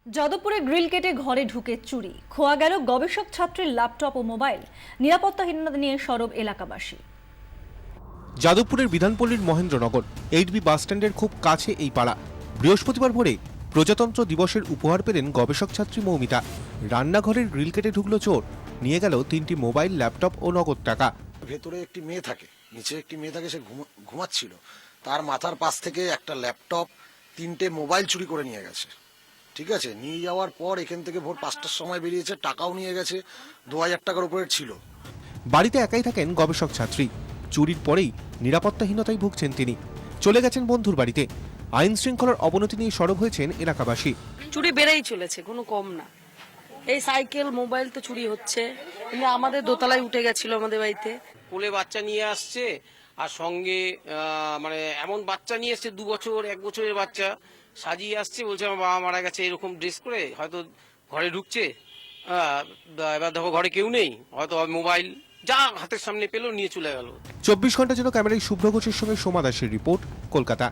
যাদবপুরে গ্রিল কেটে ঘরে ঢুকে চুরি, খোয়া গেল গবেষক ছাত্রের ল্যাপটপ ও মোবাইল। নিরাপত্তাহীনতা নিয়ে সরব এলাকাবাসী। যাদবপুরের বিধানপল্লীর মহেন্দ্রনগর 8B বাস স্ট্যান্ডের খুব কাছে এই পাড়া। বৃহস্পতিবার ভোরে প্রজাতন্ত্র দিবসের উপহার পেলেন গবেষক ছাত্রী মৌমিতা। রান্নাঘরের গ্রিল কেটে ঢুকলো চোর, নিয়ে গেল 3টি মোবাইল, ল্যাপটপ ও নগদ টাকা। ভেতরে একটি মেয়ে থাকে, নিচে একটি মেয়ে থাকে, সে ঘুমাচ্ছিল। তার মাথার পাশ থেকে একটা ল্যাপটপ, 3টে মোবাইল চুরি করে নিয়ে গেছে। ঠিক আছে, নিয়ে যাওয়ার পর এখান থেকে ভোর 5টার সময় বেরিয়েছে, টাকাও নিয়ে গেছে, 2000 টাকার উপরে ছিল। বাড়িতে একাই থাকেন গবেষক ছাত্রী। চুরির পরেই নিরাপত্তাহীনতায় ভুগছেন তিনি। চলে গেছেন বন্ধুর বাড়িতে। আইন শৃঙ্খলার অবনতি নিয়ে সরব হয়েছেন এলাকাবাসী। চুরি বেড়েই চলেছে, কোনো কম না। এই সাইকেল মোবাইল তো চুরি হচ্ছে। কিন্তু আমাদের দোতলায় উঠে গেছিল আমাদের বাড়িতে। কোলে বাচ্চা নিয়ে আসছে, আর সঙ্গে মানে এমন বাচ্চা নিয়ে আসছে, 2 বছর 1 বছরের বাচ্চা সাজিয়ে আসছে, বলছে আমার বাবা মারা গেছে, এরকম ড্রেস করে হয়তো ঘরে ঢুকছে। এবার দেখো ঘরে কেউ নেই, হয়তো মোবাইল যা হাতের সামনে পেলো নিয়ে চলে গেল। 24 ঘন্টা যেন ক্যামেরায় শুভ্র ঘোষের সঙ্গে সোমা দাসের রিপোর্ট, কলকাতা।